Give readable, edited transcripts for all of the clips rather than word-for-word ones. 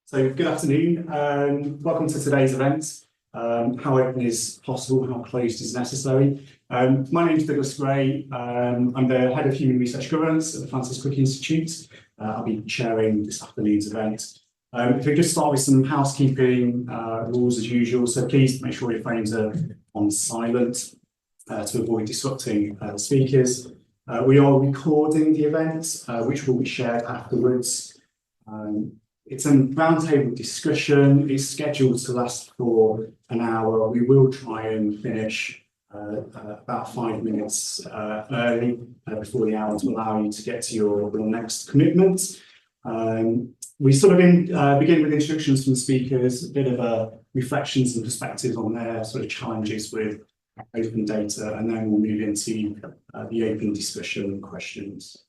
So good afternoon, welcome to today's event. How open is possible, how closed is necessary. My name is Douglas Gray. I'm the Head of Human Research Governance at the Francis Crick Institute. I'll be chairing this afternoon's event. If we just start with some housekeeping rules as usual, so please make sure your phones are on silent to avoid disrupting the speakers. We are recording the event, which will be shared afterwards. It's a roundtable discussion. It's scheduled to last for an hour. We will try and finish about 5 minutes early before the hour to allow you to get to your next commitment. We sort of begin with introductions from the speakers, a bit of reflections and perspectives on their sort of challenges with open data, and then we'll move into the open discussion questions.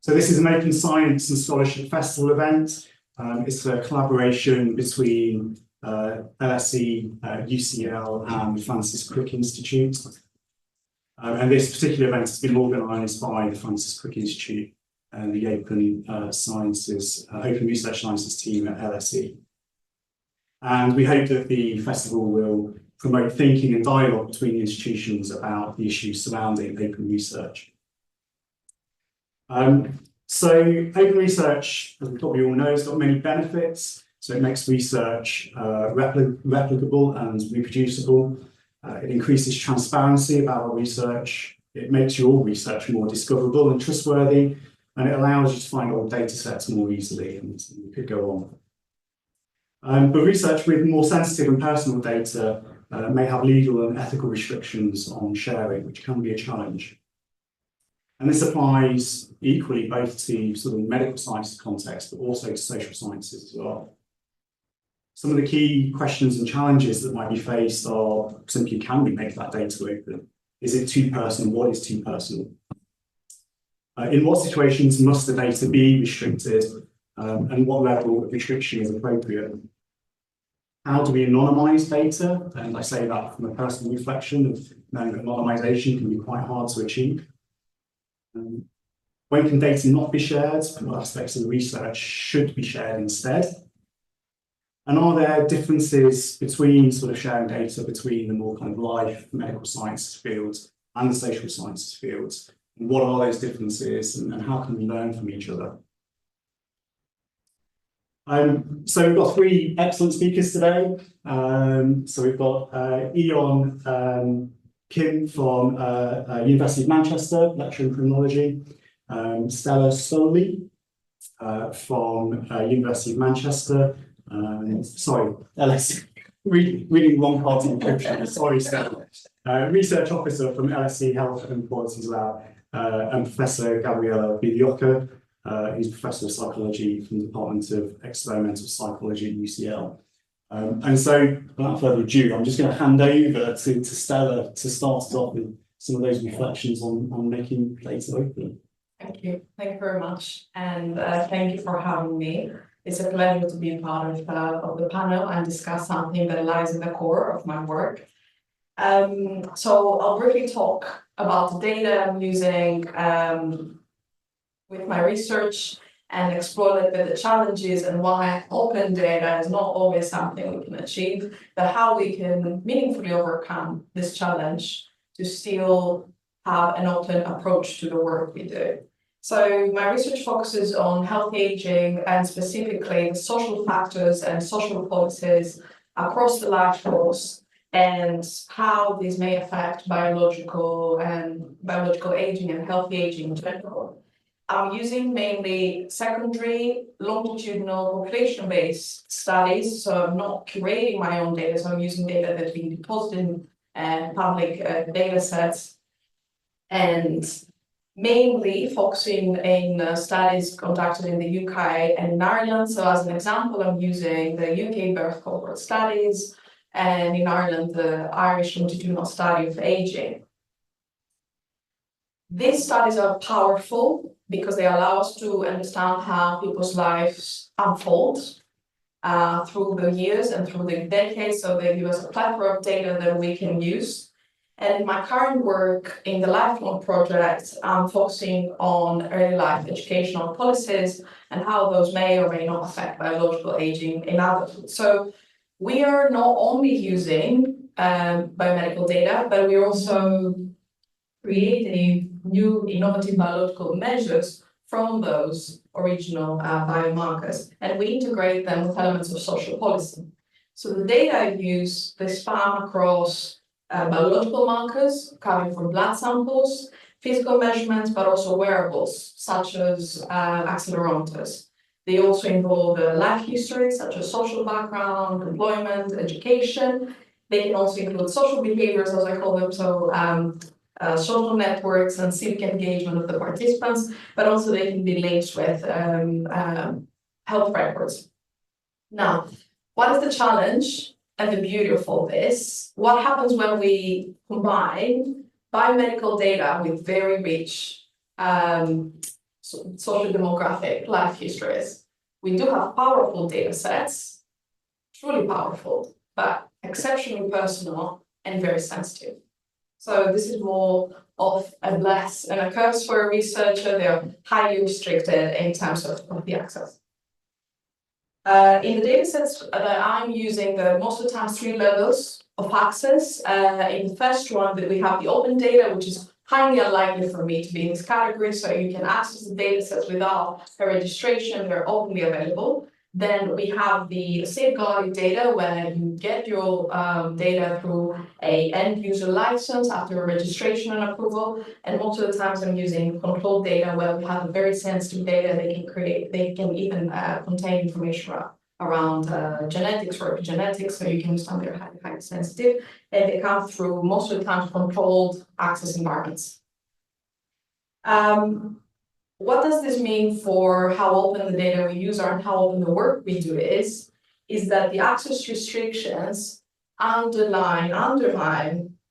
So this is an Open Science and Scholarship Festival event. It's a collaboration between LSE, UCL and Francis Crick Institute. And this particular event has been organised by the Francis Crick Institute and the Open Research Sciences team at LSE. And we hope that the festival will promote thinking and dialogue between the institutions about the issues surrounding open research. So open research, as we probably all know, has got many benefits. So it makes research replicable and reproducible. It increases transparency about our research. It makes your research more discoverable and trustworthy, and it allows you to find old data sets more easily, and we could go on. But research with more sensitive and personal data may have legal and ethical restrictions on sharing, which can be a challenge. And this applies equally both to sort of medical sciences context, but also to social sciences as well. Some of the key questions and challenges that might be faced are simply, can we make that data open? Is it too personal? What is too personal? In what situations must the data be restricted? And what level of restriction is appropriate? How do we anonymise data? And I say that from a personal reflection of knowing that anonymisation can be quite hard to achieve. When can data not be shared? What aspects of the research should be shared instead? And are there differences between sort of sharing data between the more kind of life medical sciences fields and the social sciences fields? And what are those differences, and how can we learn from each other? So we've got three excellent speakers today. So we've got Ion Kim from University of Manchester, lecturer in Criminology. Stella Tsoli from University of Manchester. Sorry, LSE, reading wrong part of the encryption. Sorry, Stella. Research officer from LSE Health and Qualities Lab, and Professor Gabriella Vigliocco, who's Professor of Psychology from the Department of Experimental Psychology at UCL. And so, without further ado, I'm just going to hand over to Stella to start us off with some of those reflections on making data open. Thank you very much, and thank you for having me. It's a pleasure to be a part of the panel and discuss something that lies in the core of my work. So I'll briefly talk about the data I'm using with my research, and explore a little bit the challenges and why open data is not always something we can achieve, but how we can meaningfully overcome this challenge to still have an open approach to the work we do. So my research focuses on healthy aging, and specifically the social factors and social policies across the life course, and how these may affect biological aging and healthy aging in general. I'm using mainly secondary, longitudinal, population-based studies, so I'm not curating my own data, so I'm using data that's been deposited in public data sets, and mainly focusing in studies conducted in the UK and in Ireland. So as an example, I'm using the UK birth cohort studies, and in Ireland, the Irish longitudinal study of aging. These studies are powerful because they allow us to understand how people's lives unfold through the years and through the decades. So they give us a plethora of data that we can use. And my current work in the Lifelong Project, I'm focusing on early life educational policies and how those may or may not affect biological aging in adulthood. So we are not only using biomedical data, but we're also creating new innovative biological measures from those original biomarkers, and we integrate them with elements of social policy. So the data I use, they span across biological markers coming from blood samples, physical measurements, but also wearables, such as accelerometers. They also involve life history, such as social background, employment, education. They can also include social behaviors, as I call them, so social networks and civic engagement of the participants, but also they can be linked with health records. Now, what is the challenge and the beauty of all this? What happens when we combine biomedical data with very rich social demographic life histories? We do have powerful data sets, truly powerful, but exceptionally personal and very sensitive. So this is more of a bless and a curse for a researcher. They're highly restricted in terms of the access. In the data sets that I'm using, most of the time 3 levels of access. In the first one, that we have the open data, which is highly unlikely for me to be in this category. So you can access the data sets without a registration, they're openly available. Then we have the safeguarded data, where you get your data through a end user license after registration and approval. And most of the times I'm using controlled data, where we have very sensitive data. They can even contain information around genetics or epigenetics, so you can understand they're highly sensitive. And they come through most of the time controlled access environments. What does this mean for how open the data we use are and how open the work we do is that the access restrictions undermine,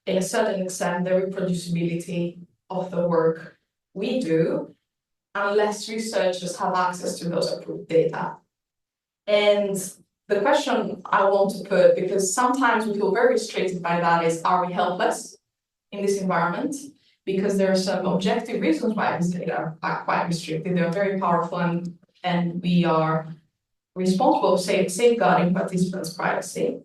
in a certain extent, the reproducibility of the work we do, unless researchers have access to those approved data. And the question I want to put, because sometimes we feel very restricted by that, is, are we helpless in this environment? Because there are some objective reasons why these data are quite restricted. They're very powerful, and we are responsible for safeguarding participants' privacy.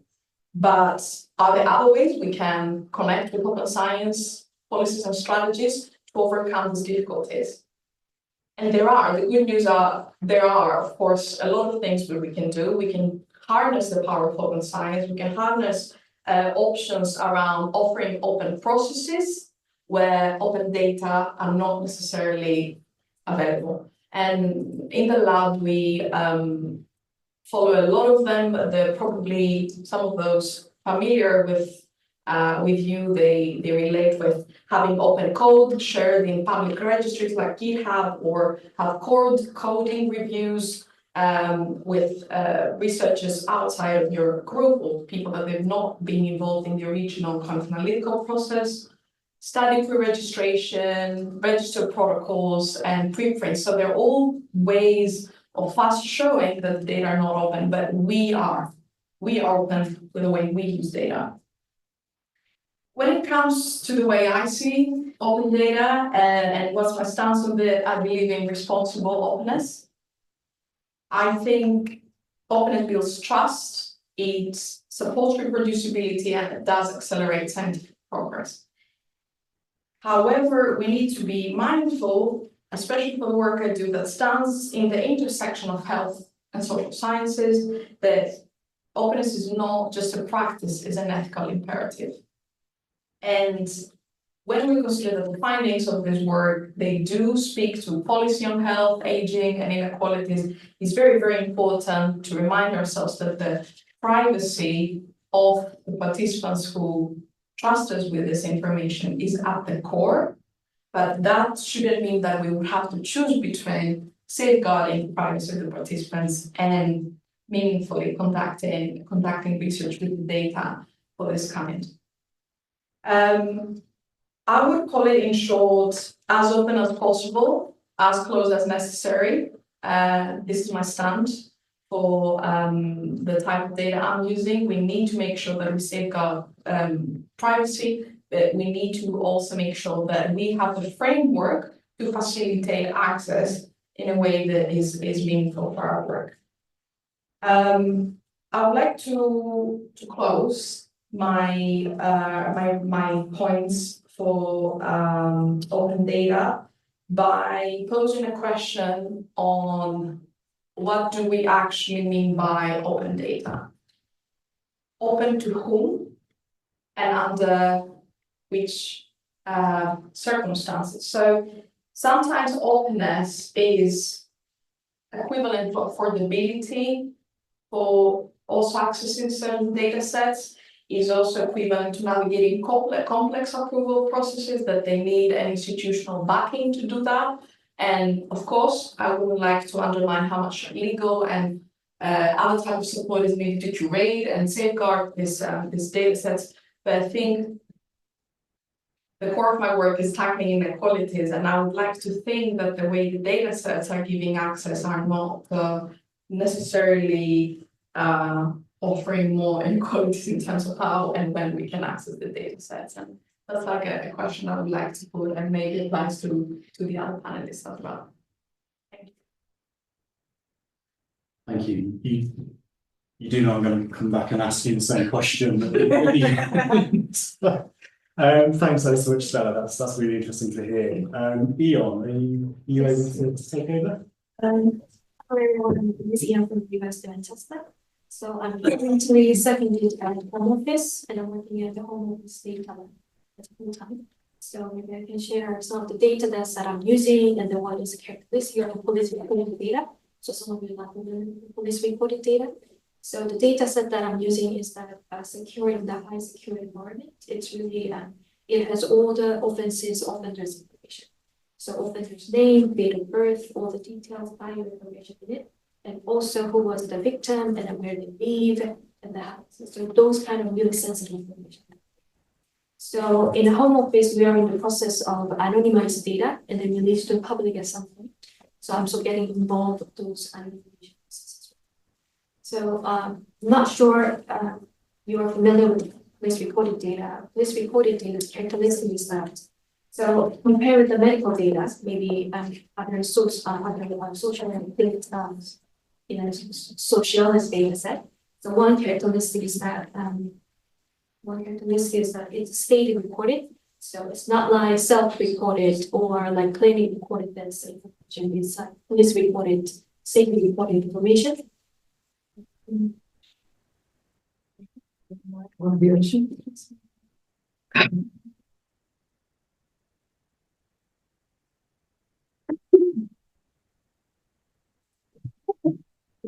But are there other ways we can connect with open science policies and strategies to overcome these difficulties? And there are. The good news are there are, of course, a lot of things that we can do. We can harness the power of open science. We can harness options around offering open processes where open data are not necessarily available. And in the lab, we follow a lot of them. They're probably some of those familiar with you. They relate with having open code shared in public registries like GitHub, or have coding reviews with researchers outside of your group, or people that have not been involved in the original kind of analytical process. Study pre-registration, register protocols, and preprints. So they're all ways of us showing that the data are not open, but we are open with the way we use data. When it comes to the way I see open data and what's my stance on it, I believe in responsible openness. I think openness builds trust, it supports reproducibility, and it does accelerate scientific progress. However, we need to be mindful, especially for the work I do that stands in the intersection of health and social sciences, that openness is not just a practice, it's an ethical imperative. And when we consider that the findings of this work, they do speak to policy on health, aging, and inequalities, it's very, very important to remind ourselves that the privacy of the participants who trust us with this information is at the core, but that shouldn't mean that we would have to choose between safeguarding the privacy of the participants and meaningfully conducting research with the data for this kind. I would call it, in short, as open as possible, as close as necessary. This is my stand for the type of data I'm using. We need to make sure that we safeguard privacy, we need to also make sure that we have the framework to facilitate access in a way that is meaningful for our work. I would like to close my my points for open data by posing a question on what do we actually mean by open data? Open to whom and under which circumstances? So sometimes openness is equivalent to affordability, for also accessing certain data sets, is also equivalent to navigating complex approval processes that they need an institutional backing to do that. And of course, I wouldn't like to undermine how much legal and other type of support is needed to curate and safeguard this data sets. But I think the core of my work is tackling inequalities, and I would like to think that the way the data sets are giving access are not necessarily offering more inequalities in terms of how and when we can access the data sets. And that's like a question I would like to put, and maybe advice to the other panelists as well. Thank you. Thank you. You do know I'm going to come back and ask you the same question at the end. Thanks so much, Stella. That's really interesting to hear. Eon, are you able to take over? Hello everyone, this is Ian from the University of Manchester. So I'm currently seconded at home office, and I'm working at the home office data at full time. So maybe I can share some of the data that I'm using, and then what is the characteristic of police reported data. So some of you like the police reported data. So the data set that I'm using is that secure in the high security environment. It's really it has all the offenders information. So offender's name, date of birth, all the details, bio information in it, and also who was the victim and where they live and the house. So those kind of really sensitive information. So in the home office, we are in the process of anonymized data and then release to the public at some point. So I'm still getting involved with those anonymization processes. So I'm not sure you are familiar with police reported data. Police reported data characteristic is that. So compare with the medical data, maybe other social socialist data set. So one characteristic is that it's state reported. So it's not like self-reported or like clinic reported that's information. It's like police reported, safety reported information.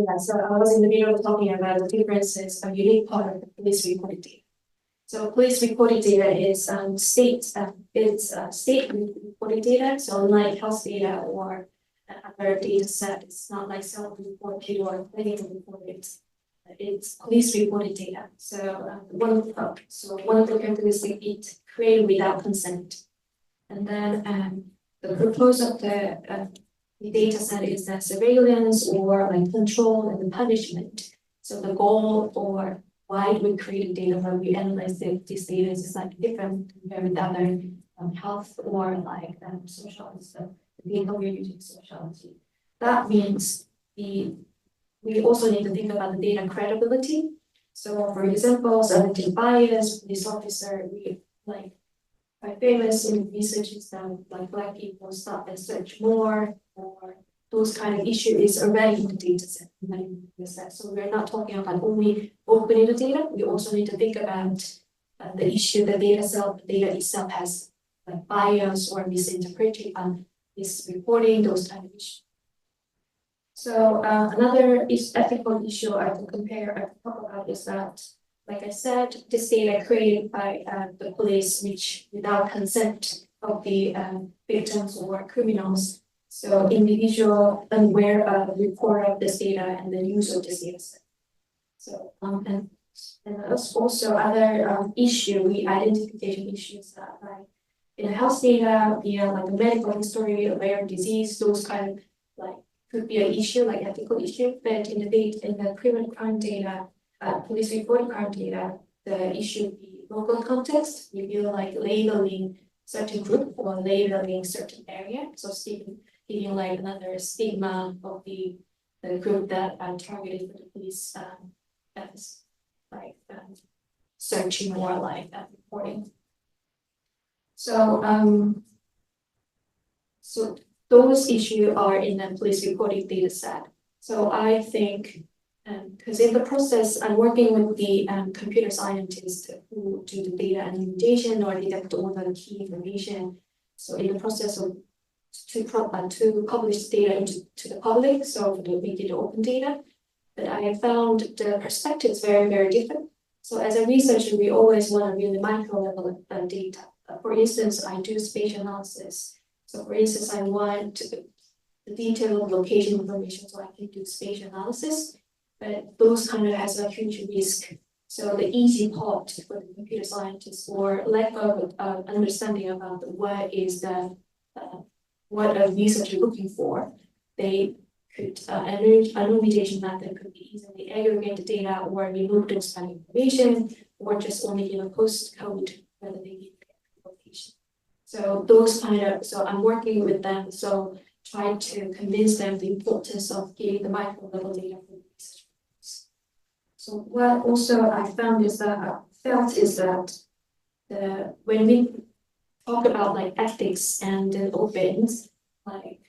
Yeah, so I was in the middle of talking about the differences, a unique part of the police reported data. So police reported data is state reported data. So unlike health data or other data set, it's not like self-reported or clinical reported. It's police reported data. So one of the characteristics it's created without consent. And then the purpose of the data set is that surveillance or like control and punishment. So the goal or why we create data when we analyze this data is like different compared with other health or like social stuff. The data we're using sociology. That means we also need to think about the data credibility. So for example, selective bias, police officer, we like quite famous in research is that like Black people stop and search more, or those kind of issues already in the data set. So we're not talking about only opening the data, we also need to think about the issue the data itself has like bias or misinterpreting misreporting, those kind of issues. So another ethical issue I can talk about is that, like I said, this data created by the police, which without consent of the victims or criminals. So individual unaware of the report of this data and the use of this data set. So and also other identification issues that like in the health data, like the medical history, rare disease, those kind of like could be an issue, like ethical issue. But in the criminal crime data, police reported crime data, the issue would be local context, if you like labeling certain group or labeling certain area. So giving like another stigma of the group that are targeted for the police as like searching more like reporting. So so those issues are in the police reporting data set. So I think, because in the process, I'm working with the computer scientists who do the data annotation or detect all the key information. So in the process of to publish data to the public, so we did open data, but I have found the perspective is very, very different. So as a researcher, we always want to really micro level data. For instance, I do spatial analysis. So for instance, I want the detailed location information so I can do spatial analysis, but those kind of has a huge risk. So the easy part for the computer scientists or lack of understanding about what is the what a researcher looking for, they could anonymization method could be easily aggregate the data or remove those kind of information or just only give a postcode whether they need location. So those kind of, so I'm working with them, so try to convince them the importance of giving the micro level data for research. So what also I found is that when we talk about like ethics and opens, like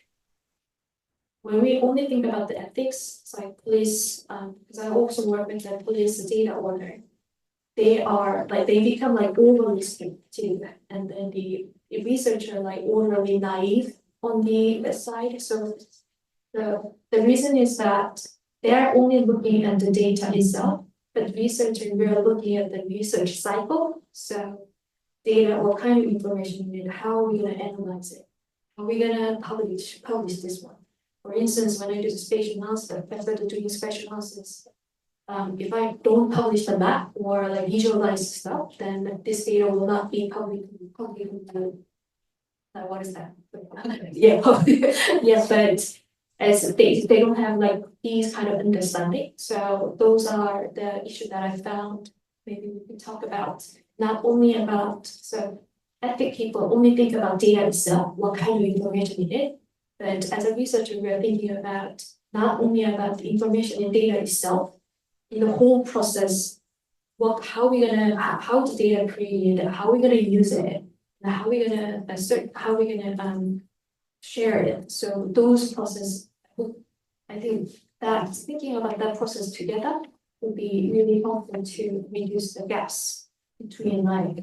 when we only think about the ethics, it's like police, because I also work with the police data owner, they are like they become like overly restrictive, and then the researcher like overly naive on the side. So the reason is that they are only looking at the data itself, but researchers we are looking at the research cycle. So data, what kind of information we need, how are we going to analyze it, how are we going to publish this one. For instance, when I do the spatial analysis, after doing spatial analysis, if I don't publish the map or like visualize stuff, then this data will not be publicly what is that? Yeah, yes, but as they don't have like these kind of understanding. So those are the issues that I found. Maybe we can talk about not only about, so ethic people only think about data itself, what kind of information it is, but as a researcher, we are thinking about not only about the information in data itself, in the whole process, how the data created, how we're gonna use it, and how we're gonna share it. So those process, I think that thinking about that process together would be really helpful to reduce the gaps between like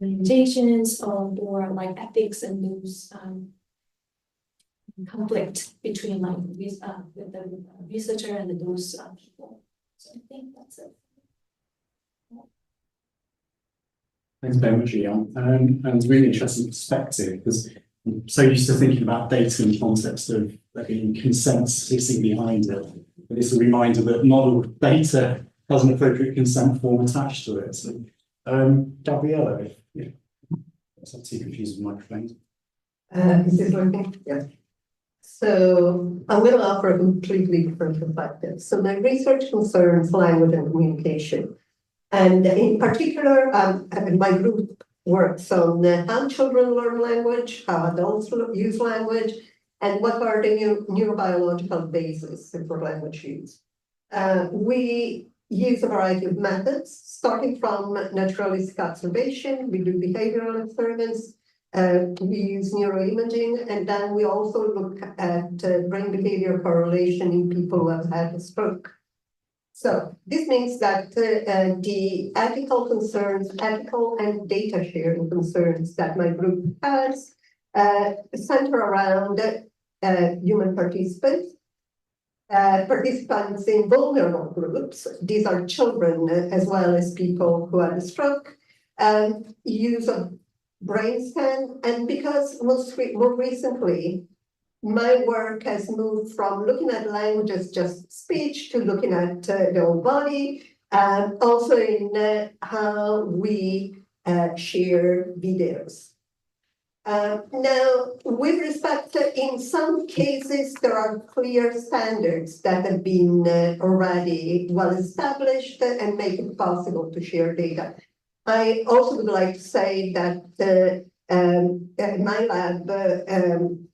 limitations or like ethics and those conflict between like with the researcher and those people. So I think that's it. Thanks very much, Ian. And it's really interesting perspective because I'm so used to thinking about data in the context of there being consent sitting behind it. But it's a reminder that not all data has an appropriate consent form attached to it. So, Gabriella, yeah, let's not too confused with microphones. Is this working? Yeah. So I'm going to offer a completely different perspective. So my research concerns language and communication. And in particular, my group works on how children learn language, how adults use language, and what are the neurobiological basis for language use. We use a variety of methods, starting from naturalistic observation. We do behavioral experiments. We use neuroimaging, and then we also look at brain behavior correlation in people who have had a stroke. So this means that the ethical concerns, ethical and data sharing concerns that my group has center around human participants, participants in vulnerable groups. These are children as well as people who had a stroke, use of brain scan, and because more recently, my work has moved from looking at language as just speech to looking at the whole body, and also in how we share videos. Now, with respect to, in some cases, there are clear standards that have been already well established and make it possible to share data. I also would like to say that my lab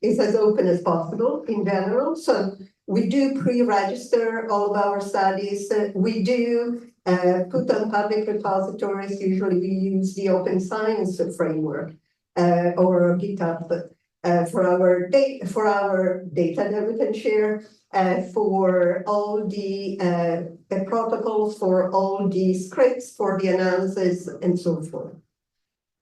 is as open as possible in general. So we do pre-register all of our studies. We do put on public repositories. Usually we use the open science framework or GitHub for our data that we can share, for all the protocols, for all the scripts, for the analysis, and so forth.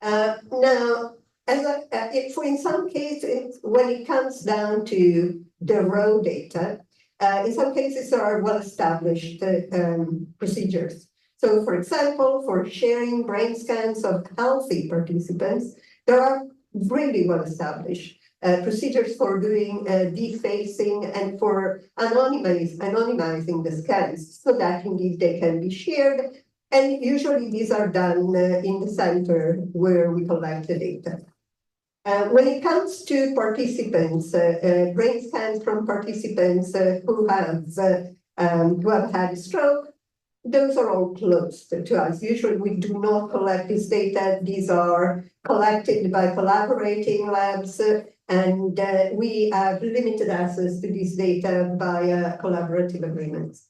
Now, in some cases, when it comes down to the raw data, in some cases there are well-established procedures. So, for example, for sharing brain scans of healthy participants, there are really well-established procedures for doing defacing and for anonymizing the scans so that indeed they can be shared. And usually these are done in the center where we collect the data. When it comes to participants, brain scans from participants who have had a stroke, those are all closed to us. Usually we do not collect this data. These are collected by collaborating labs, and we have limited access to this data via collaborative agreements.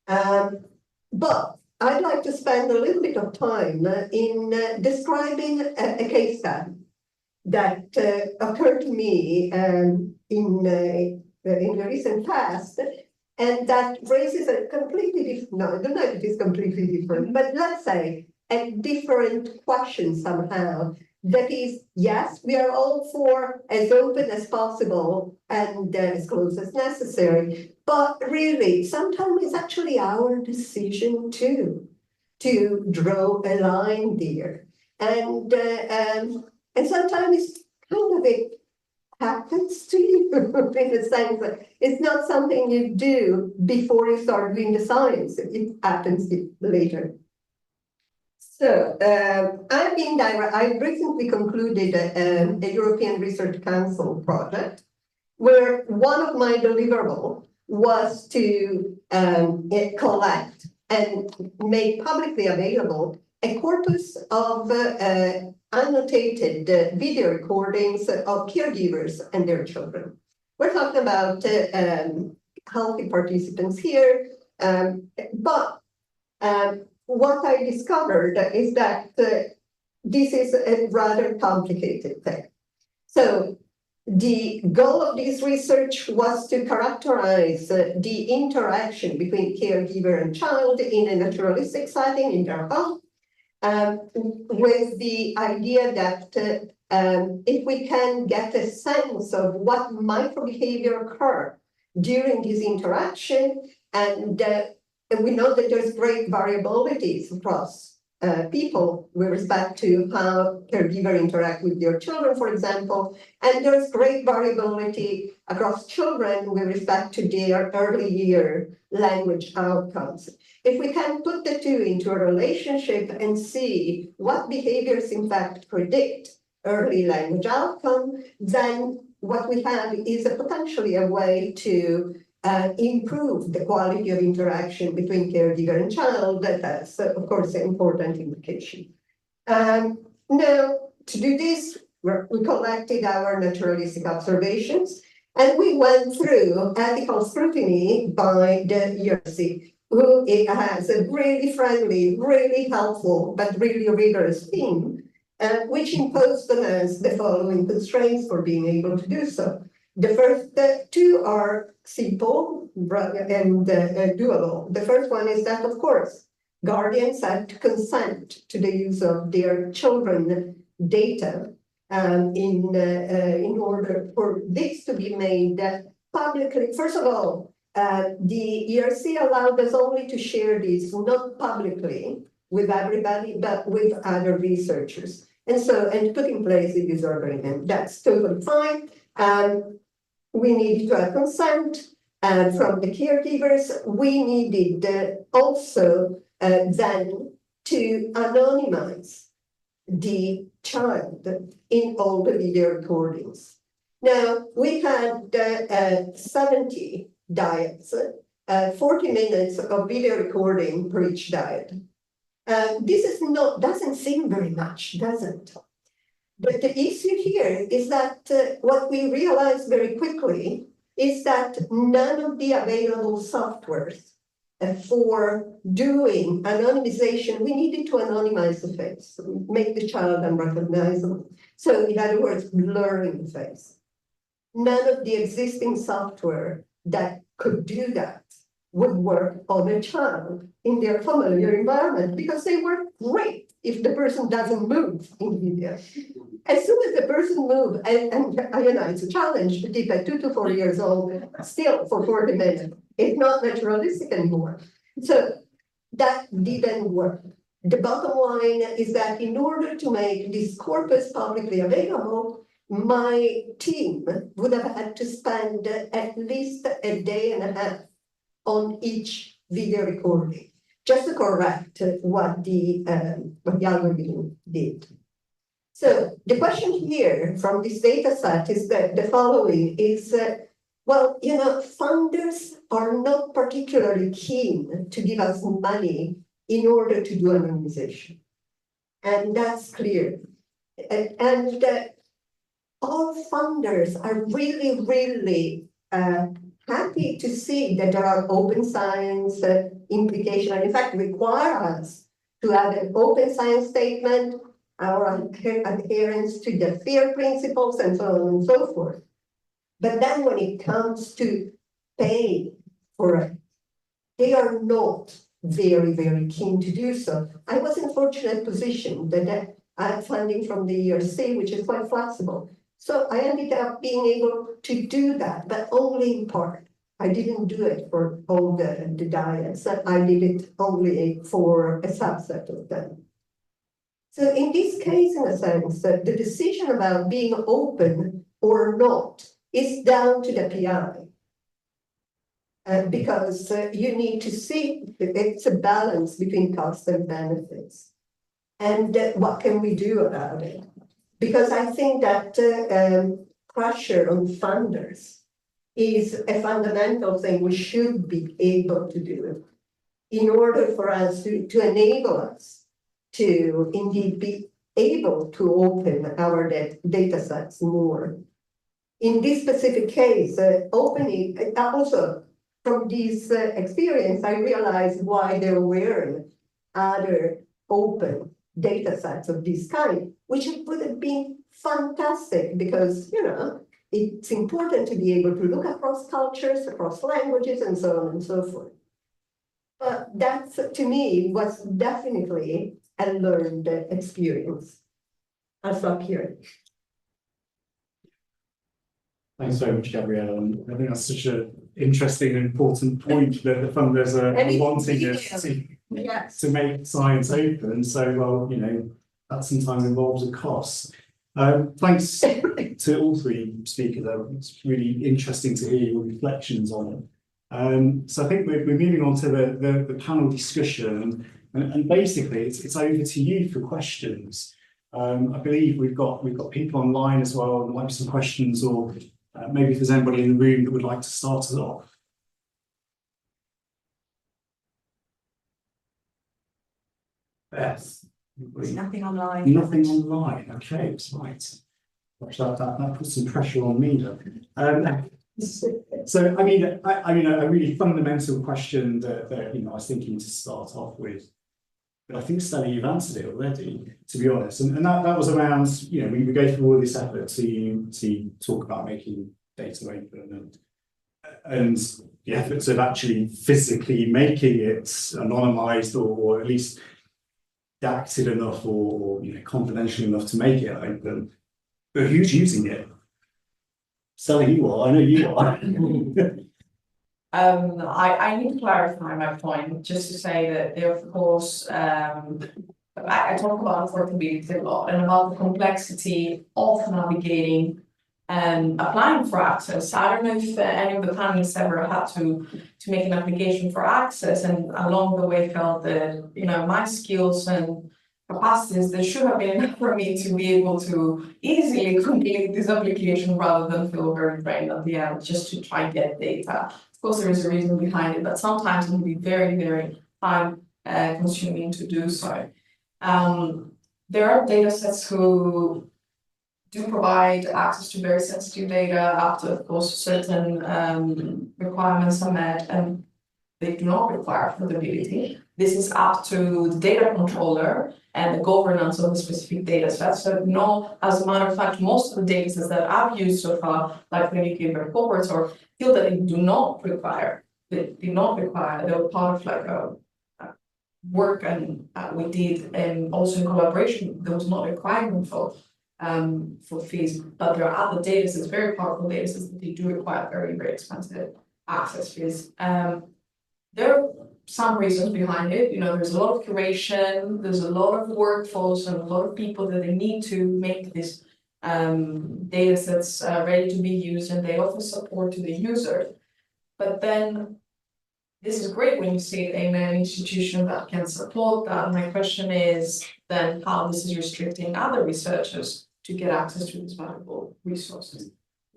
But I'd like to spend a little bit of time in describing a case study that occurred to me in the recent past, and that raises a completely different, no, I don't know if it is completely different, but let's say a different question somehow. That is, yes, we are all for as open as possible and as close as necessary, but really, sometimes it's actually our decision too, to draw a line there. And sometimes kind of it happens to you in the sense that it's not something you do before you start doing the science, it happens later. So I recently concluded a European Research Council project where one of my deliverables was to collect and make publicly available a corpus of annotated video recordings of caregivers and their children. We're talking about healthy participants here, but what I discovered is that this is a rather complicated thing. So the goal of this research was to characterize the interaction between caregiver and child in a naturalistic setting in their home, with the idea that if we can get a sense of what microbehavior occur during this interaction, and we know that there's great variabilities across people with respect to how caregivers interact with their children, for example, and there's great variability across children with respect to their early year language outcomes. If we can put the two into a relationship and see what behaviors in fact predict early language outcome, then what we have is potentially a way to improve the quality of interaction between caregiver and child. That's, of course, an important implication. Now, to do this, we collected our naturalistic observations, and we went through ethical scrutiny by the ERC, who has a really friendly, really helpful, but really rigorous team, which imposed on us the following constraints for being able to do so. The first two are simple and doable. The first one is that, of course, guardians have to consent to the use of their children data in order for this to be made publicly. First of all, the ERC allowed us only to share this not publicly with everybody, but with other researchers. And put in place the user agreement. That's totally fine. We needed to have consent from the caregivers. We needed also then to anonymize the child in all the video recordings. Now, we had 70 diets, 40 minutes of video recording per each diet. This is not, doesn't seem very much, does it? But the issue here is that what we realized very quickly is that none of the available softwares for doing anonymization, we needed to anonymize the face, make the child unrecognizable. So in other words, blurring the face. None of the existing software that could do that would work on a child in their familiar environment because they work great if the person doesn't move in video. As soon as the person moves, and you know, it's a challenge to keep at 2 to 4 years old still for 40 minutes. It's not naturalistic anymore. So that didn't work. The bottom line is that in order to make this corpus publicly available, my team would have had to spend at least a day and a half on each video recording, just to correct what the algorithm did. So the question here from this data set is that the following is, well, you know, funders are not particularly keen to give us money in order to do anonymization. And that's clear. And all funders are really, really happy to see that there are open science implications, and in fact require us to have an open science statement, our adherence to the FAIR principles, and so on and so forth. But then when it comes to paying for it, they are not very, very keen to do so. I was in a fortunate position that I had funding from the ERC, which is quite flexible. So I ended up being able to do that, but only in part. I didn't do it for all the diets. I did it only for a subset of them. So in this case, in a sense, the decision about being open or not is down to the PI. Because you need to see it's a balance between costs and benefits. And what can we do about it? Because I think that pressure on funders is a fundamental thing we should be able to do in order for us to enable us to indeed be able to open our data sets more. In this specific case, opening, also from this experience, I realized why there were other open data sets of this kind, which would have been fantastic because, you know, it's important to be able to look across cultures, across languages, and so on and so forth. But that, to me, was definitely a learned experience. I'll stop here. Thanks very much, Gabriella. And I think that's such an interesting and important point that the funders are wanting us to make science open. So, well, you know, that sometimes involves a cost. Thanks to all three speakers. It's really interesting to hear your reflections on it. So I think we're moving on to the panel discussion, and basically it's over to you for questions. I believe we've got people online as well, and like some questions, or maybe if there's anybody in the room that would like to start us off. Beth. There's nothing online. Nothing online. Okay, that's right. That puts some pressure on me, though. So, I mean, a really fundamental question that you know I was thinking to start off with. But I think, Stella, you've answered it already, to be honest. And that was around, you know, we go through all this effort to talk about making data open and the efforts of actually physically making it anonymized or at least redacted enough or you know, confidential enough to make it open. But who's using it? Stella, you are. I know you are. I need to clarify my point, just to say that, of course, I talk about affordability a lot and about the complexity of navigating and applying for access. I don't know if any of the panelists ever had to make an application for access, and along the way felt that, you know, my skills and capacities, there should have been enough for me to be able to easily complete this application rather than feel very drained at the end just to try and get data. Of course, there is a reason behind it, but sometimes it can be very, very time consuming to do so. There are data sets who do provide access to very sensitive data after, of course, certain requirements are met, and they do not require portability. This is up to the data controller and the governance of the specific data set. So no, as a matter of fact, most of the data sets that I've used so far, like Vigliocco reports, or feel that they do not require, they were part of like a work and we did, and also in collaboration, there was not a requirement for fees, but there are other data sets, very powerful data sets that they do require very, very expensive access fees. There are some reasons behind it. You know, there's a lot of curation, there's a lot of workforce and a lot of people that they need to make these data sets ready to be used, and they offer support to the user. But then this is great when you see it in an institution that can support that. My question is then how this is restricting other researchers to get access to these valuable resources.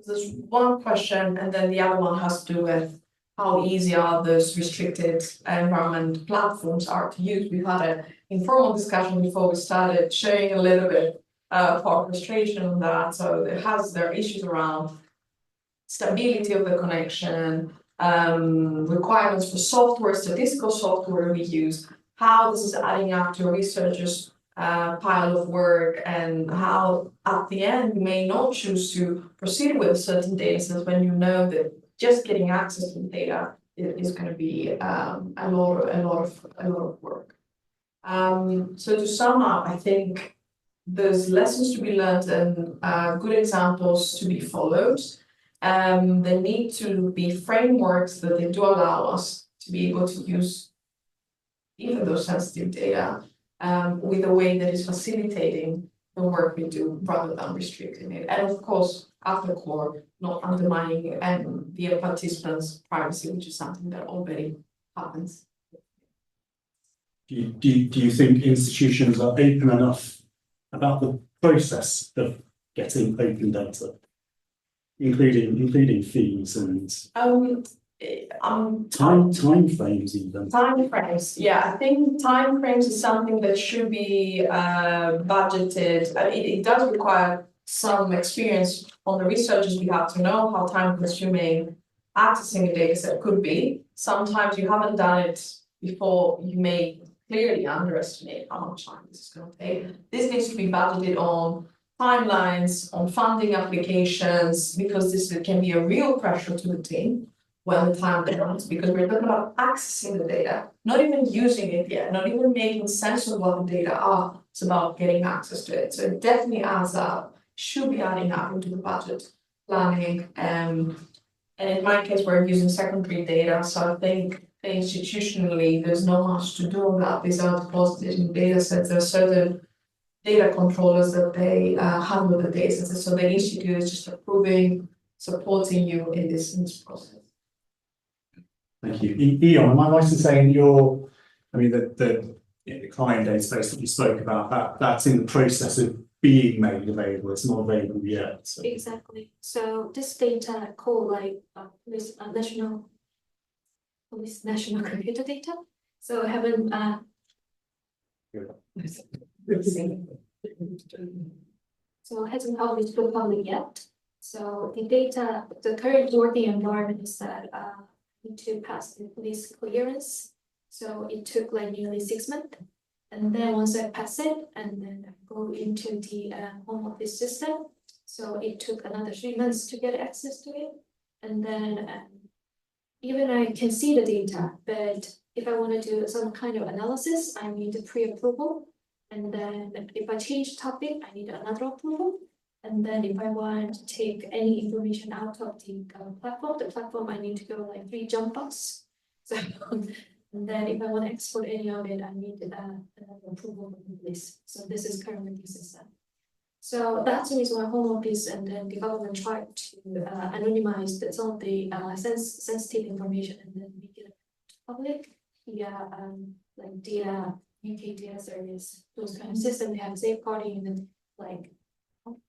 There's one question, and then the other one has to do with how easy are those restricted environment platforms are to use. We've had an informal discussion before we started, sharing a little bit of our frustration on that. So there are issues around stability of the connection, requirements for software, statistical software we use, how this is adding up to a researcher's pile of work, and how at the end you may not choose to proceed with certain data sets when you know that just getting access to the data is going to be a lot of work. So to sum up, I think there's lessons to be learned and good examples to be followed. There need to be frameworks that they do allow us to be able to use even those sensitive data with a way that is facilitating the work we do rather than restricting it. And of course, at the core, not undermining the participants' privacy, which is something that already happens. Do you think institutions are open enough about the process of getting open data, including fees and time frames even? Time frames, yeah, I think time frames is something that should be budgeted. It does require some experience on the researchers. We have to know how time consuming accessing a data set could be. Sometimes you haven't done it before, you may clearly underestimate how much time this is going to take. This needs to be budgeted on timelines, on funding applications, because this can be a real pressure to the team when the time comes, because we're talking about accessing the data, not even using it yet, not even making sense of what the data are. It's about getting access to it. So it definitely adds up, should be adding up into the budget planning. And in my case, we're using secondary data. So I think institutionally, there's not much to do about these are deposited in data sets. There are certain data controllers that they handle the data sets. So the institute is just approving, supporting you in this process. Thank you. Ion, am I right in saying the client database that you spoke about, that's in the process of being made available, it's not available yet? So. Exactly. So this data called like national computer data. So I haven't so it hasn't published to the public yet. So the data, the current working environment is that need to pass the police clearance. So it took like nearly 6 months. And then once I pass it, and then I go into the home office system. So it took another 3 months to get access to it. And then even I can see the data, but if I want to do some kind of analysis, I need a pre-approval. And then if I change topic, I need another approval. And then if I want to take any information out of the platform, I need to go like 3 jump box. So, and then if I want to export any of it, I need another approval from this. So this is currently the system. So that's the reason why Home Office and then the government tried to anonymize some of the sensitive information and then make it public via like data, UK data service, those kind of systems. They have safeguarding and then like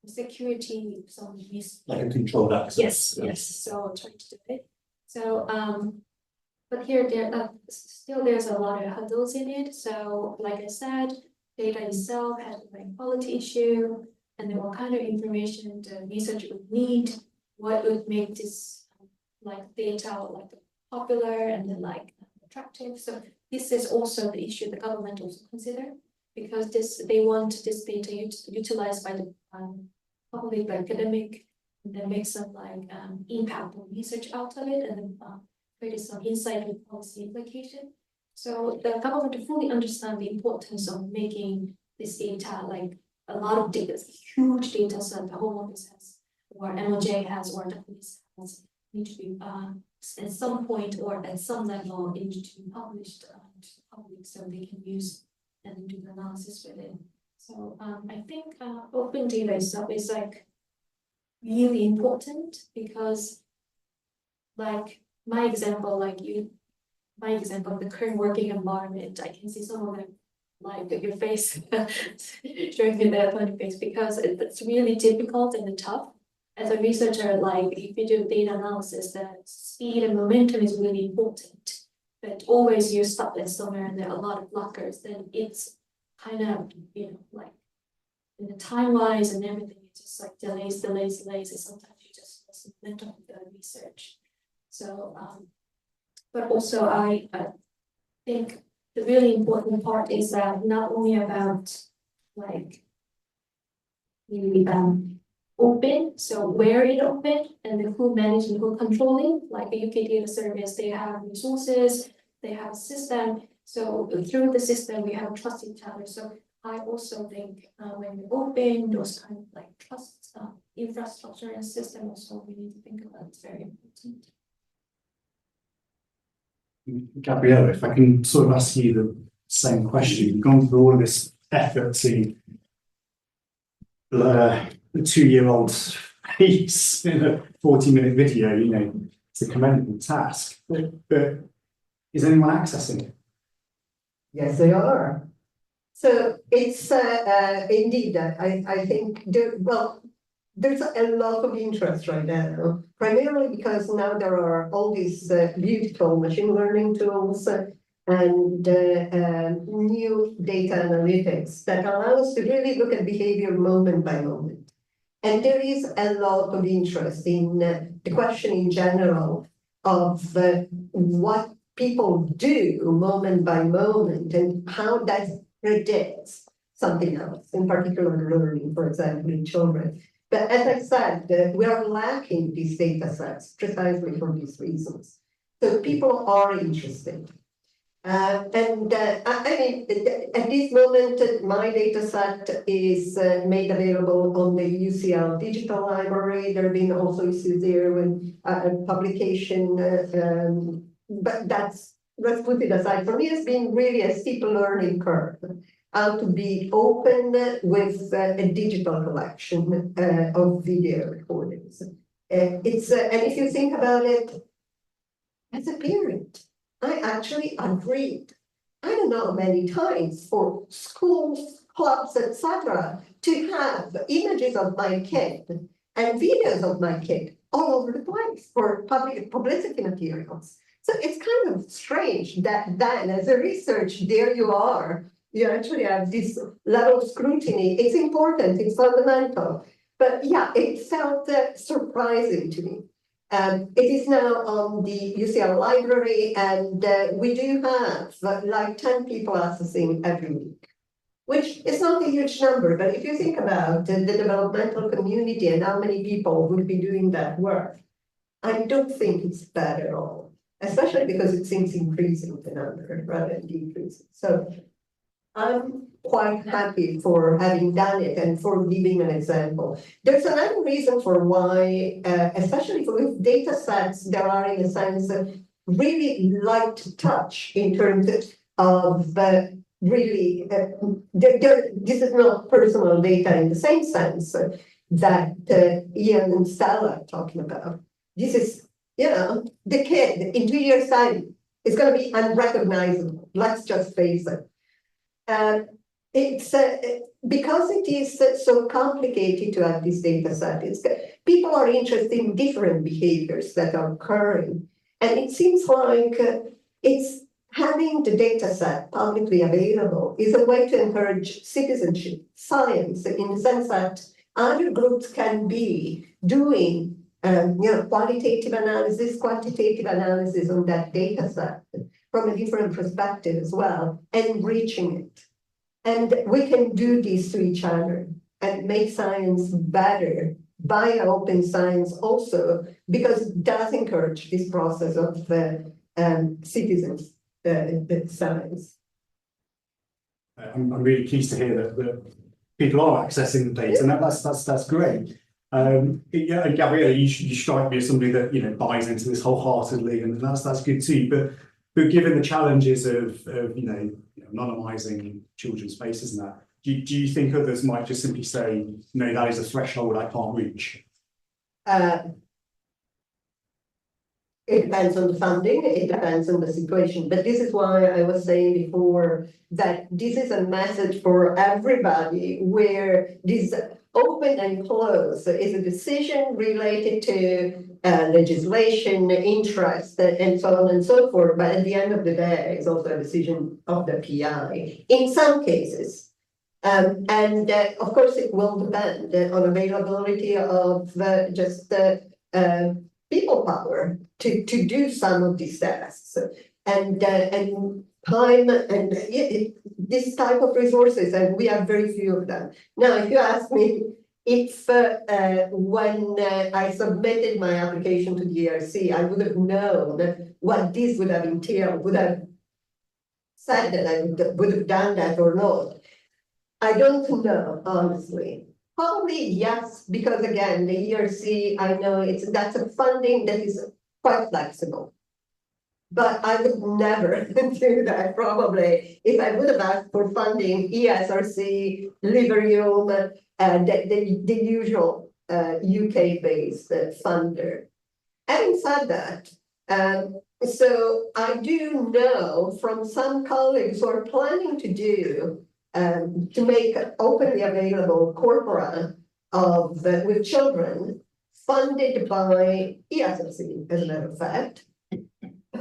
security, some use like a controlled access. Yes. So trying to do it. So but here still there's a lot of hurdles in it. So like I said, data itself has a quality issue, and then what kind of information the research would need, what would make this like data like popular and then like attractive. So this is also the issue the government also consider, because they want this data utilized by the public, by academic, and then make some like impact on research out of it, and then create some insight with policy implication. So the government fully understand the importance of making this data like a lot of data, huge data set the Home Office has, or MOJ has, or the police has, need to be at some point or at some level need to be published to the public so they can use and do the analysis with it. So I think open data itself is like really important, because like my example of the current working environment, I can see some of them like your face showing me their funny face, because it's really difficult and tough. As a researcher, like if you do data analysis, the speed and momentum is really important. But always you're stuck at somewhere and there are a lot of blockers, then it's kind of, like in the time-wise and everything, it's just like delays, and sometimes you just lose the momentum of the research. So, but also I think the really important part is that not only about like the open, so where it open and then who managing, who controlling, like the UK Data Service, they have resources, they have a system. So through the system, we have trust each other. So I also think when we open those kind of like trust infrastructure and system, also we need to think about it's very important. Gabriella, if I can sort of ask you the same question, you've gone through all of this effort to a 2-year-old piece in a 40-minute video, it's a commendable task, but is anyone accessing it? Yes, they are. So it's indeed, I think, there's a lot of interest right now, primarily because now there are all these beautiful machine learning tools and new data analytics that allow us to really look at behavior moment by moment. And there is a lot of interest in the question in general of what people do moment by moment and how that predicts something else, in particular learning, for example, in children. But as I said, we are lacking these data sets precisely for these reasons. So people are interested. I mean, at this moment, my data set is made available on the UCL digital library. There have been also issues there with publication, but let's put it aside. For me, it's been really a steep learning curve, how to be open with a digital collection of video recordings. And if you think about it, as a parent, I actually agreed, I don't know how many times, for schools, clubs, etc., to have images of my kid and videos of my kid all over the place for publicity materials. So it's kind of strange that then, as a research, there you are, you actually have this level of scrutiny. It's important, it's fundamental. But yeah, it felt surprising to me. It is now on the UCL library, and we do have like 10 people accessing every week, which is not a huge number, but if you think about the developmental community and how many people would be doing that work, I don't think it's bad at all, especially because it seems increasing the number rather than decreasing. So I'm quite happy for having done it and for giving an example. There's another reason for why, especially for data sets, there are, in a sense, really light touch in terms of really, this is not personal data in the same sense that Ian and Stella are talking about. This is, the kid in 2 years' time is going to be unrecognizable. Let's just face it. It's because it is so complicated to have this data set. People are interested in different behaviors that are occurring, and it seems like It's having the data set publicly available is a way to encourage citizenship, science, in the sense that other groups can be doing qualitative analysis, quantitative analysis on that data set from a different perspective as well, enriching it. And we can do this to each other and make science better by open science also, because it does encourage this process of citizens science. I'm really pleased to hear that people are accessing the data, and that's great. Yeah, and Gabriella, you strike me as somebody that buys into this wholeheartedly, and that's good too. But given the challenges of anonymizing children's faces and that, do you think others might just simply say, no, that is a threshold I can't reach? It depends on the funding, it depends on the situation. But this is why I was saying before that this is a message for everybody, where this open and close is a decision related to legislation, interest, and so on and so forth. But at the end of the day, it's also a decision of the PI in some cases. Of course, it will depend on availability of people power to do some of these tasks, and time and this type of resources, and we have very few of them. Now, if you ask me if when I submitted my application to the ERC, I would have known what this would have entailed, would have said that I would have done that or not. I don't know, honestly. Probably yes, because again, the ERC, I know that's a funding that is quite flexible. But I would never do that, probably. If I would have asked for funding, ESRC, Liberium, the usual UK-based funder. Having said that, so I do know from some colleagues who are planning to do to make openly available corpora of with children funded by ESRC, as a matter of fact,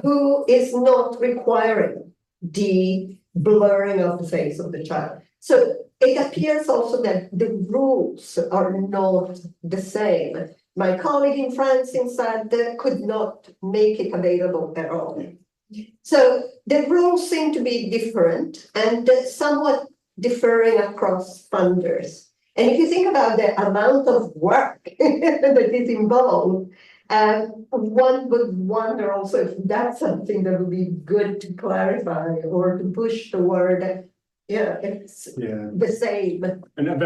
who is not requiring the blurring of the face of the child. So it appears also that the rules are not the same. My colleague in France said could not make it available at all. So the rules seem to be different and somewhat differing across funders. And if you think about the amount of work that is involved, one would wonder also if that's something that would be good to clarify or to push toward. It's the same. And I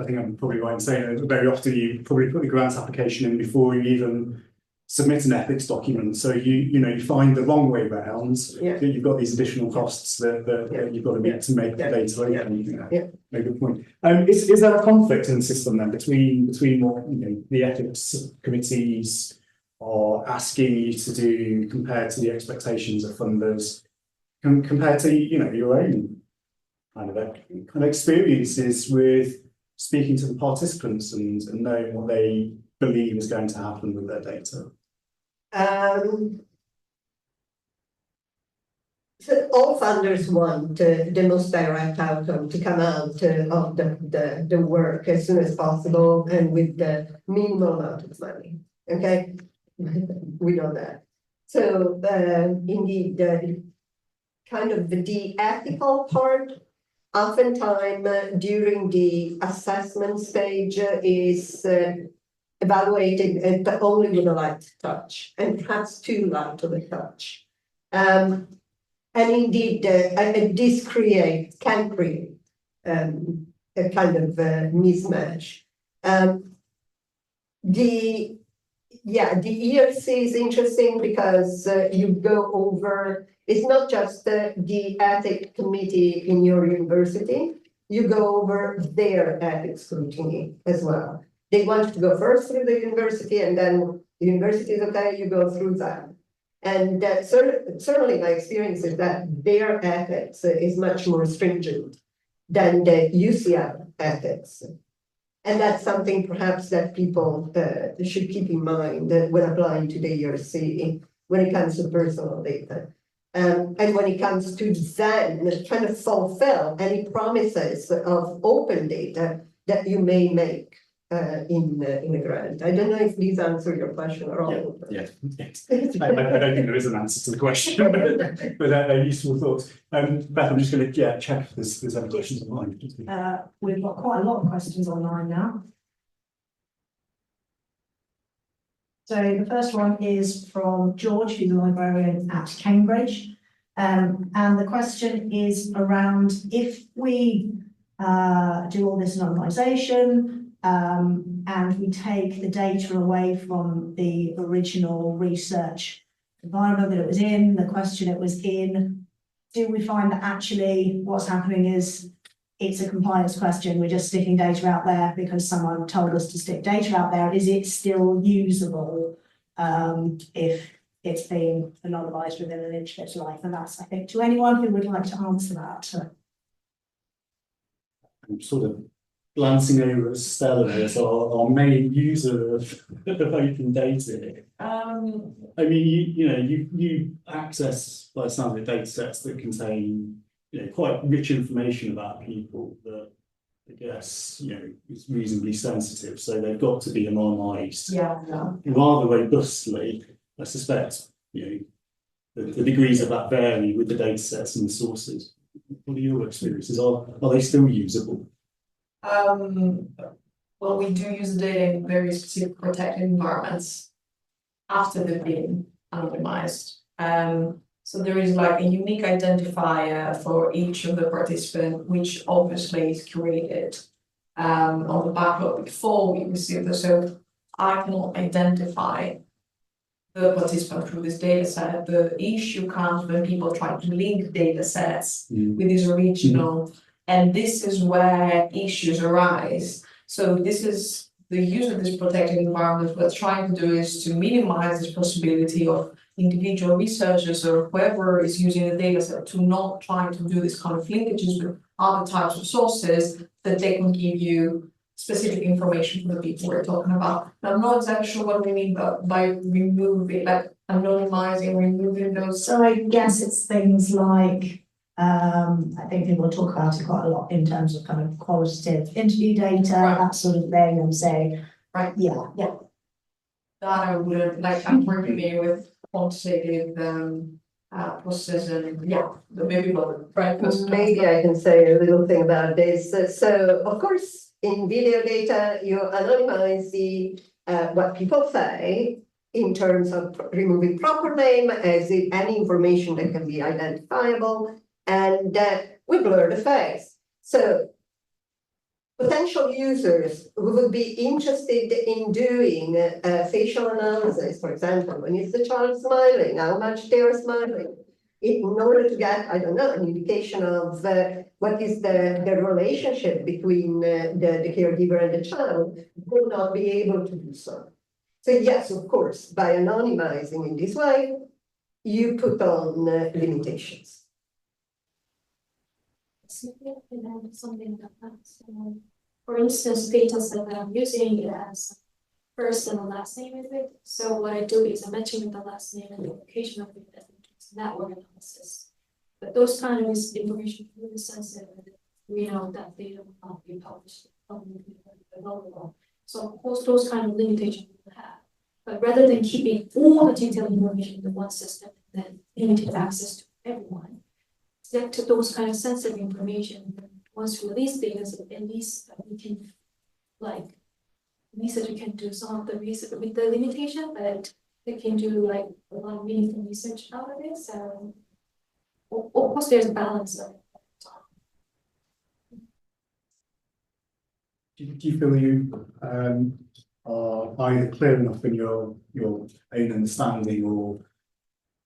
think I'm probably right in saying that very often you probably put the grant application in before you even submit an ethics document. So you find the wrong way round. Yeah. You've got these additional costs that you've got to meet to make the data open. Make a good point. Is there a conflict in the system then between what the ethics committees are asking you to do compared to the expectations of funders, compared to your own kind of experiences with speaking to the participants and knowing what they believe is going to happen with their data? So all funders want the most direct outcome to come out of the work as soon as possible and with the minimal amount of money. Okay, we know that. So indeed, kind of the ethical part, oftentimes during the assessment stage is evaluated only with a light touch, and perhaps too light of a touch. And indeed, this can create a kind of mismatch. The ERC is interesting because you go over, it's not just the ethics committee in your university, you go over their ethics scrutiny as well. They want to go first through the university, and then the university is okay, you go through that. And certainly my experience is that their ethics is much more stringent than the UCL ethics. And that's something perhaps that people should keep in mind when applying to the ERC when it comes to personal data. And when it comes to then trying to fulfill any promises of open data that you may make in the grant. I don't know if these answer your question or all. Yeah. I don't think there is an answer to the question, but useful thoughts. Beth, I'm just going to check if there's any questions online. We've got quite a lot of questions online now. So the first one is from George, who's a librarian at Cambridge. And the question is around if we do all this anonymisation and we take the data away from the original research environment that it was in, the question it was in, do we find that actually what's happening is it's a compliance question, we're just sticking data out there because someone told us to stick data out there? Is it still usable if it's being anonymised within an inch of its life? And that's, I think, to anyone who would like to answer that. I'm sort of glancing over at Stella here, so our main user of open data. I mean, you access, by the sound of it, data sets that contain, quite rich information about people that I guess, is reasonably sensitive. So they've got to be anonymised rather robustly. I suspect, the degrees of that vary with the data sets and the sources. What are your experiences? Are they still usable? Well, we do use the data in very specific protected environments after they've been anonymized. So there is like a unique identifier for each of the participants, which obviously is created on the backlog before we receive the. So I cannot identify the participant through this data set. The issue comes when people try to link data sets with this original. And this is where issues arise. So this is the use of this protected environment. What we're trying to do is to minimize this possibility of individual researchers or whoever is using the data set to not try to do this kind of linkages with other types of sources that they can give you specific information for the people we're talking about. And I'm not exactly sure what we mean by removing, like anonymizing, removing those. So I guess it's things like, I think people talk about it quite a lot in terms of kind of qualitative interview data, that sort of thing, and say, that I wouldn't, like, I'm working here with quantitative processes and maybe maybe I can say a little thing about this. So of course, in video data, you anonymize the what people say in terms of removing proper name as any information that can be identifiable, and we blur the face. So potential users who would be interested in doing facial analysis, for example, when is the child smiling, how much they are smiling, in order to get, I don't know, an indication of what is the relationship between the caregiver and the child, will not be able to do so. So yes, of course, by anonymizing in this way, you put on limitations. Something like that. So, for instance, data set that I'm using, it has first and the last name with it. So what I do is I match it with the last name and the location of it as network analysis. But those kind of information is really sensitive. We know that data will not be published publicly available. So of course those kind of limitations we have. But rather than keeping all the detailed information in one system, then limited access to everyone, set to those kind of sensitive information. Once we release data, so at least we can, like, research we can do some of the research with the limitation, but we can do like a lot of meaningful research out of it. So, of course, there's a balance of it. Do you feel you are either clear enough in your own understanding or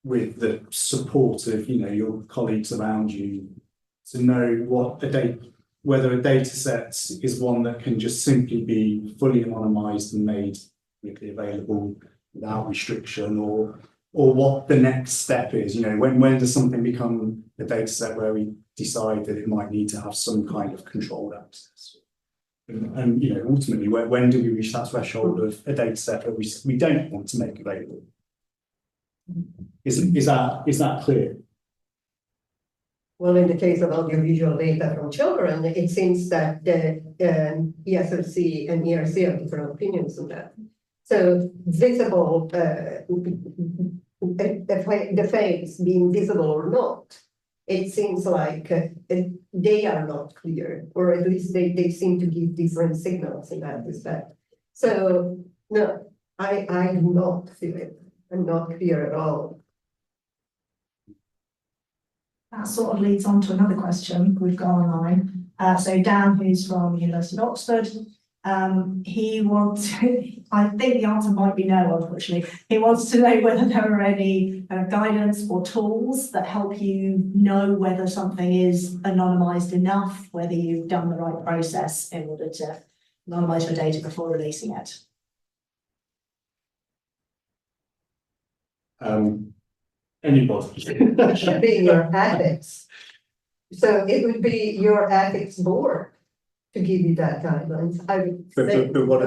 with the support of your colleagues around you to know what whether a data set is one that can just simply be fully anonymized and made publicly available without restriction, or what the next step is? When does something become a data set where we decide that it might need to have some kind of controlled access? And ultimately, when do we reach that threshold of a data set that we don't want to make available? Is that clear? Well, in the case of audiovisual data from children, it seems that the ESRC and ERC have different opinions on that. So visible, the face being visible or not, it seems like they are not clear, or at least they seem to give different signals in that respect. So no, I do not feel it. I'm not clear at all. That sort of leads on to another question we've got online. So Dan, who's from the University of Oxford, he wants, I think the answer might be no, unfortunately. He wants to know whether there are any guidance or tools that help you know whether something is anonymized enough, whether you've done the right process in order to anonymize your data before releasing it. Anybody. It should be in your ethics. So it would be your ethics board to give you that guidelines. I would say. But what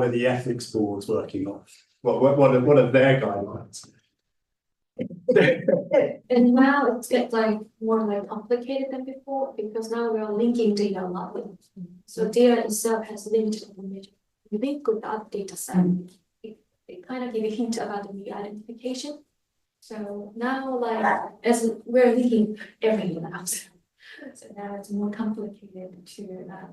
are the ethics boards working on? What are their guidelines? And now it's get like more like complicated than before because now we are linking data a lot. So data itself has limited information. You link with that data set, it kind of give a hint about the re-identification. So now, like, as we're linking everything now, so now it's more complicated to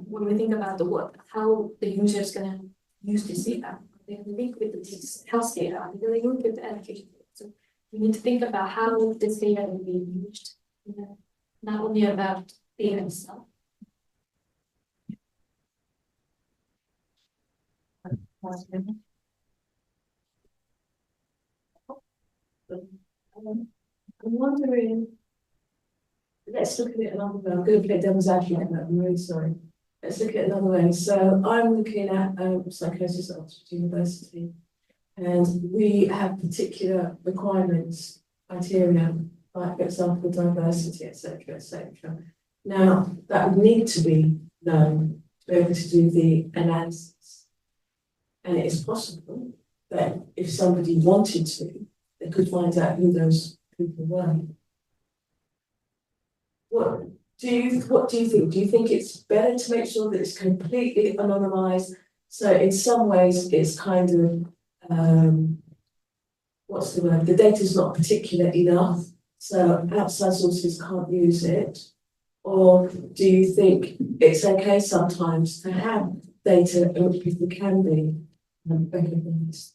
when we think about the work, how the user is gonna use this data. They link with the health data, they link with the education data. So we need to think about how this data will be used, not only about data itself. I'm wondering, let's look at it another way. I'm going to play devil's advocate, I'm really sorry. Let's look at it another way. So I'm looking at psychosis at Oxford University, and we have particular requirements, criteria, like for example, diversity, etc., etc. Now, that would need to be known to be able to do the analysis. And it is possible that if somebody wanted to, they could find out who those people were. What do you think? Do you think it's better to make sure that it's completely anonymized? So in some ways it's kind of what's the word? The data is not particular enough, so outside sources can't use it. Or do you think it's okay sometimes to have data in which people can be recognized?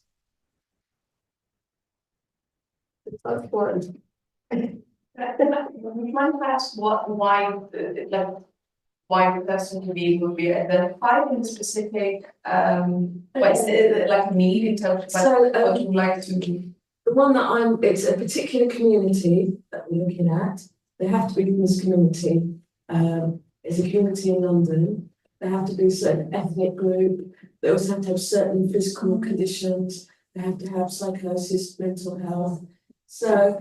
We might ask why the person would be identified in a specific what's like need in terms of what you would like to do. The one that it's a particular community that we're looking at. They have to be in this community. It's a community in London. They have to be a certain ethnic group. They also have to have certain physical conditions. They have to have psychosis, mental health. So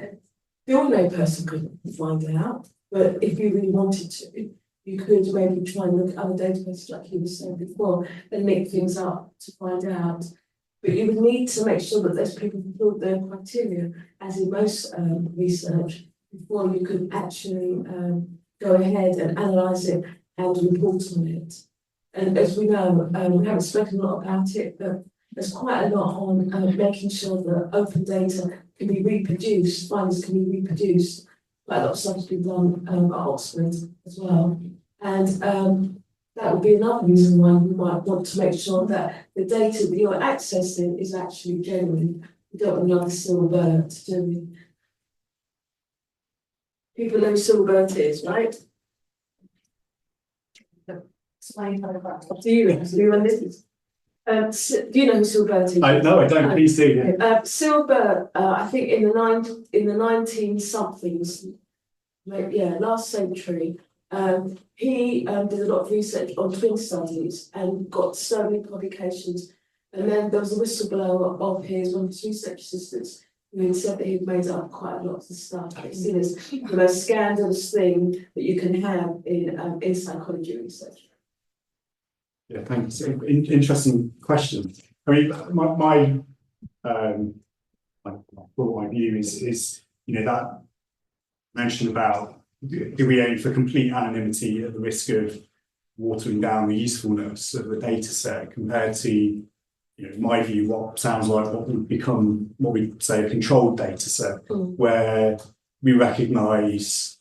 the ordinary person couldn't find out, but if you really wanted to, you could maybe try and look at other databases like you were saying before and make things up to find out. But you would need to make sure that those people fulfilled their criteria, as in most research, before you could actually go ahead and analyse it and report on it. And as we know, we haven't spoken a lot about it, but there's quite a lot on making sure that open data can be reproduced, findings can be reproduced. Quite a lot of stuff has been done at Oxford as well. And that would be another reason why you might want to make sure that the data that you're accessing is actually genuine. We don't want another Silbert, do we? People know who Silbert is, right? Explain how that. Do you know this is? Do you know who Silbert is? No, I don't. Please do. Silbert, I think in the 19 somethings, last century, he did a lot of research on twin studies and got so many publications. And then there was a whistleblower of one of his research assistants, who said that he'd made up quite a lot of stuff. It's seen as the most scandalous thing that you can have in psychology research. Yeah, thanks. Interesting question. I mean, my view is that mention about do we aim for complete anonymity at the risk of watering down the usefulness of the data set compared to, in my view, what sounds like what would become, what we say, a controlled data set, where we recognise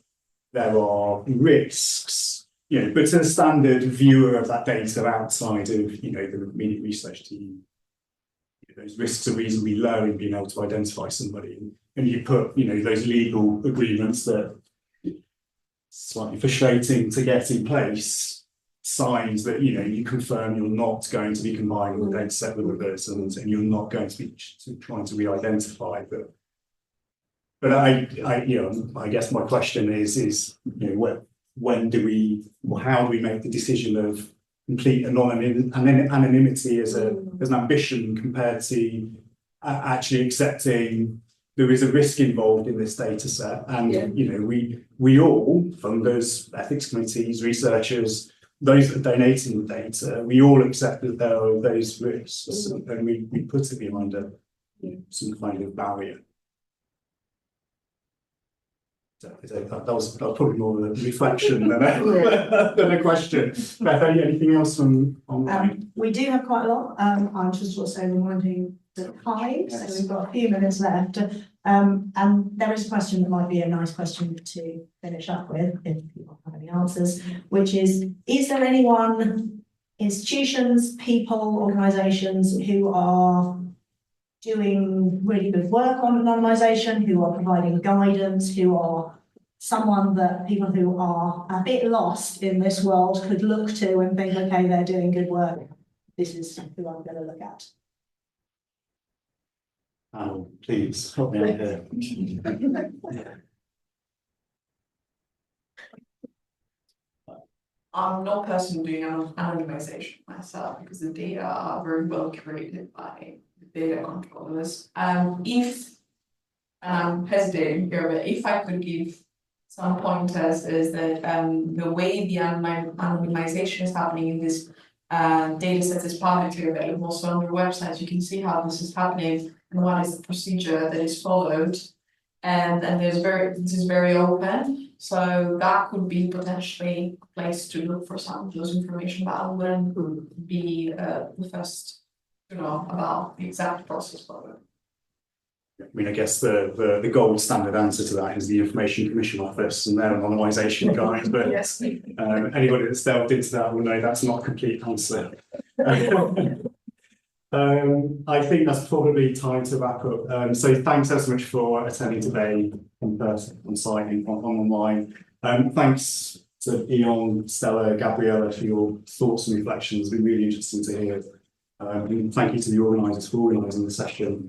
there are risks, but to the standard viewer of that data outside of, the immediate research team, those risks are reasonably low in being able to identify somebody. And you put, those legal agreements that slightly frustrating to get in place, signs that, you confirm you're not going to be combining the data set with others and you're not going to be trying to re-identify. But I guess my question is, when do we, or how do we make the decision of complete anonymity as an ambition compared to actually accepting there is a risk involved in this data set, and we all, funders, ethics committees, researchers, those that are donating the data, we all accept that there are those risks, and we put it behind some kind of barrier. That was probably more of a reflection than a question. Beth, anything else from online? We do have quite a lot. I'm just also reminding the time, so we've got a few minutes left. And there is a question that might be a nice question to finish up with, if people have any answers, which is there anyone, institutions, people, organisations who are doing really good work on anonymisation, who are providing guidance, who are someone that people who are a bit lost in this world could look to and think, okay, they're doing good work, this is who I'm going to look at? Oh, please help me out here. I'm not personally doing anonymization myself because the data are very well curated by the data controllers. If I'm hesitating here, but if I could give some pointers, is that the way the anonymization is happening in this data set is publicly available. So on your website, you can see how this is happening and what is the procedure that is followed. And this is very open. So that could be potentially a place to look for some of those information, but I wouldn't be the first to know about the exact process followed. I mean, I guess the gold standard answer to that is the Information Commission Office and their anonymisation guide. But yes, anybody that's delved into that will know that's not a complete answer. I think that's probably time to wrap up. So thanks so much for attending today in person, on site, and online. Thanks to Ion, Stella, Gabriella for your thoughts and reflections. It's been really interesting to hear. And thank you to the organisers for organising the session.